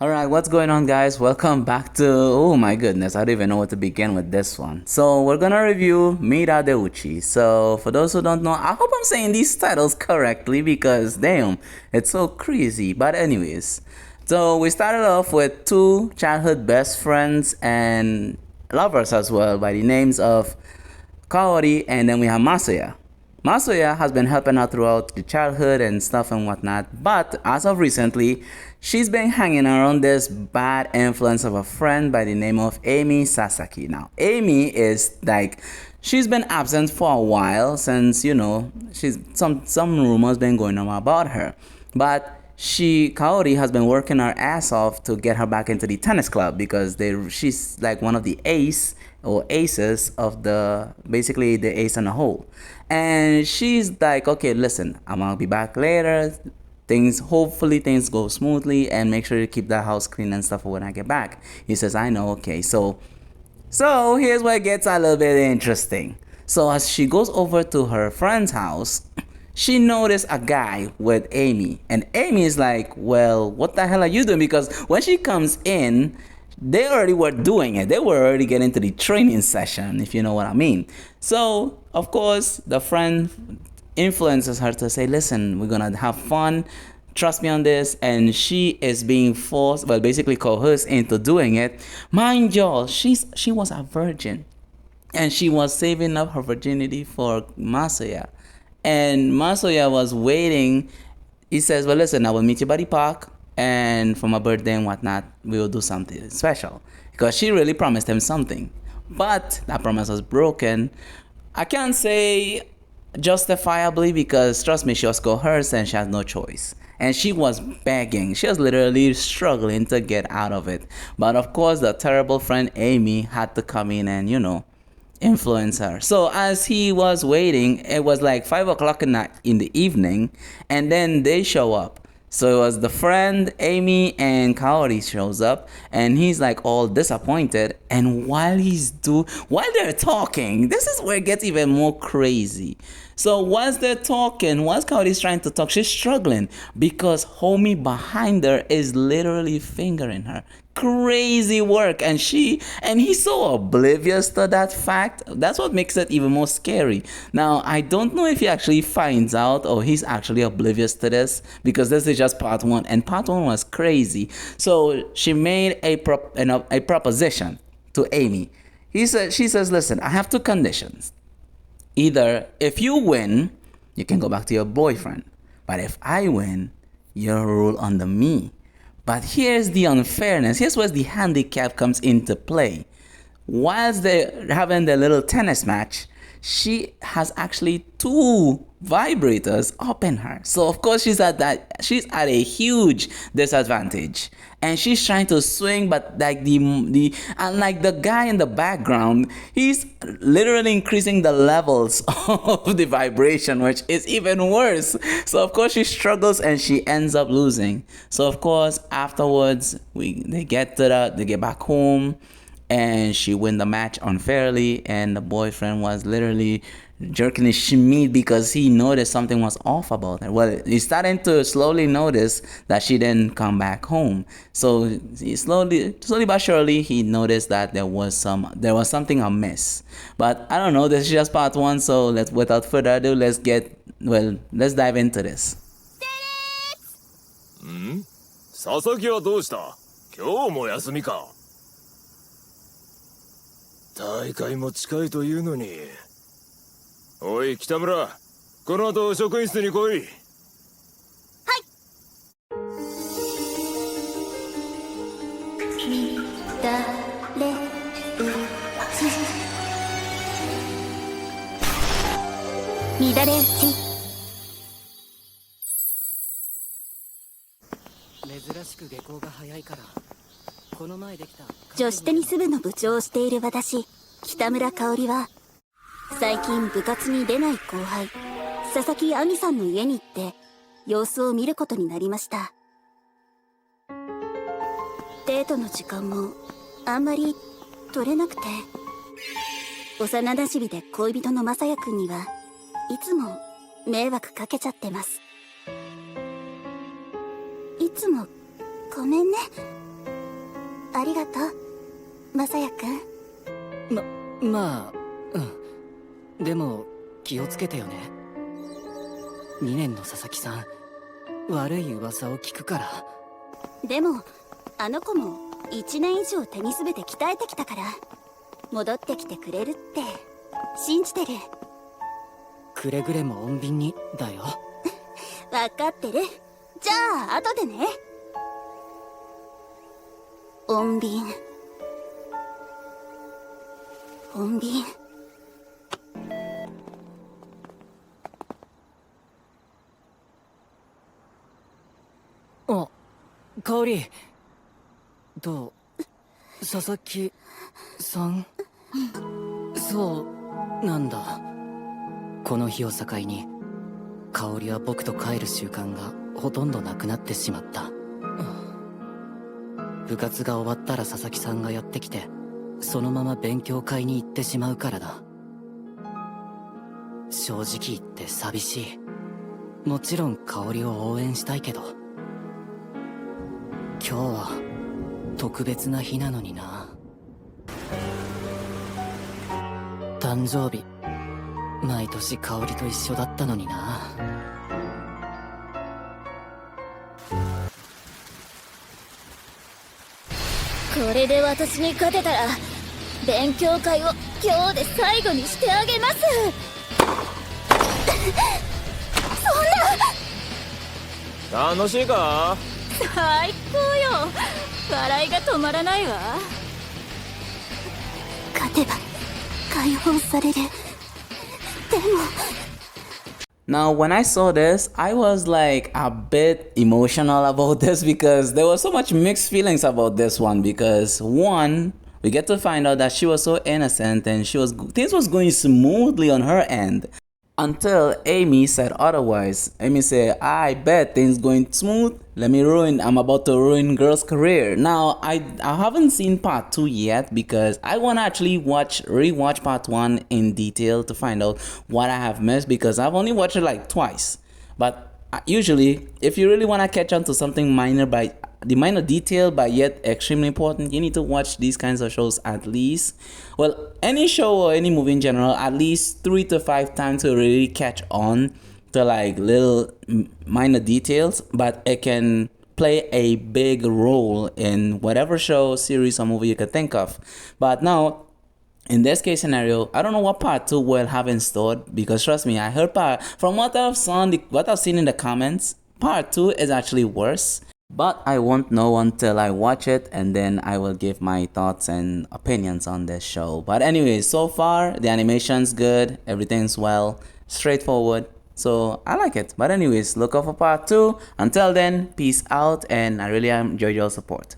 Alright, what's going on, guys? Welcome back to... Oh my goodness, I don't even know where to begin with this one. So, we're gonna review Miradeuchi. So, for those who don't know, I hope I'm saying these titles correctly because, damn, it's so crazy. But anyways, so we started off with two childhood best friends and lovers as well by the names of Kaori, and then we have Masaya. Masaya has been helping her throughout the childhood and stuff and whatnot, but as of recently, she's been hanging around this bad influence of a friend by the name of Amy Sasaki. Now, Amy is like, she's been absent for a while since, she's some rumors been going on about her, but Kaori has been working her ass off to get her back into the tennis club because she's like one of the aces of basically the ace on the whole. And she's like, okay, listen, I'm gonna be back later. Hopefully things go smoothly and make sure you keep the house clean and stuff when I get back. He says, I know, okay. So here's where it gets a little bit interesting. So as she goes over to her friend's house, she noticed a guy with Amy. And Amy is like, well, what the hell are you doing? Because when she comes in, they already were doing it. They were already getting to the training session, if you know what I mean. So, of course, the friend influences her to say, listen, we're going to have fun. Trust me on this. And she is being forced, well, basically coerced into doing it. Mind y'all, she was a virgin. And she was saving up her virginity for Masaya. And Masaya was waiting. He says, well, listen, I will meet you by the park. And for my birthday and whatnot, we will do something special. Because she really promised him something. But that promise was broken. I can't say justifiably because, trust me, she was coerced and she has no choice. And she was begging. She was literally struggling to get out of it. But of course, the terrible friend Amy had to come in and, influence her. So as he was waiting, it was like 5 o'clock in the evening, and then they show up. So it was the friend Amy and Kaori shows up, and he's like all disappointed. And while they're talking, this is where it gets even more crazy. So whilst they're talking, whilst Kaori's trying to talk, she's struggling because homie behind her is literally fingering her. Crazy work, and he's so oblivious to that fact. That's what makes it even more scary. Now, I don't know if he actually finds out or he's actually oblivious to this because this is just part one, and part one was crazy. So she made a proposition to Amy. She says, listen, I have two conditions. Either if you win, you can go back to your boyfriend, but if I win, you'll rule under me. But here's the unfairness. Here's where the handicap comes into play. Whilst they're having their little tennis match, she has actually two vibrators up in her. So of course she's at a huge disadvantage. And she's trying to swing, but like the guy in the background, he's literally increasing the levels of the vibration, which is even worse. So of course she struggles and she ends up losing. So of course afterwards they get back home, and she win the match unfairly, and the boyfriend was literally jerking his shimmy because he noticed something was off about her. Well, he's starting to slowly notice that she didn't come back home. So he slowly but surely, he noticed that there was something amiss. But I don't know, this is just part one, so without further ado, let's dive into this. 佐々木はどうした？今日も休みか？大会も近いというのに。おい北村、この後職員室に来い。はい。乱れ打ち。珍しく下校が早いから。この前できた女子テニス部の部長をしている私、北村香織は最近部活に出ない後輩佐々木亜美さんの家に行って様子を見ることになりました。デートの時間もあんまり取れなくて、幼馴染で恋人の雅也くんにはいつも迷惑かけちゃってます。いつもごめんね。ありがとう、まさやくん。まあ、うん。でも、気をつけてよね。2年の佐々木さん、悪い噂を聞くから。でも、あの子も1年以上テニス部で鍛えてきたから、戻ってきてくれるって信じてる。くれぐれも穏便にだよ。わかってる。じゃあ後でね。穏便、穏便。あ、香織。どう、佐々木さん？そうなんだ。この日を境に香織は僕と帰る習慣がほとんどなくなってしまった。部活が終わったら佐々木さんがやってきて、そのまま勉強会に行ってしまうからだ。正直言って寂しい。もちろん香織を応援したいけど、今日は特別な日なのにな。誕生日、毎年香織と一緒だったのにな。これで私に勝てたら勉強会を今日で最後にしてあげます。そんな。楽しいか？最高よ。笑いが止まらないわ。勝てば解放される。でもNow, when I saw this, I was like a bit emotional about this because there was so much mixed feelings about this one. Because one, we get to find out that she was so innocent and things was going smoothly on her end. Until Amy said otherwise. Amy said, I bet things going smooth. I'm about to ruin girl's career. Now, I haven't seen part 2 yet because I want to actually rewatch part 1 in detail to find out what I have missed because I've only watched it like twice. But usually, if you really want to catch on to something minor detail but yet extremely important, you need to watch these kinds of shows at least, well, any show or any movie in general, at least 3 to 5 times to really catch on to like little minor details, but it can play a big role in whatever show, series, or movie you could think of. But now, in this case scenario, I don't know what part 2 will have in store because trust me, I heard from what I've seen in the comments, part 2 is actually worse. But I won't know until I watch it and then I will give my thoughts and opinions on this show. But anyways, so far the animation's good, everything's well, straightforward. So I like it. But anyways, look out for part 2. Until then, peace out and I really enjoy your support.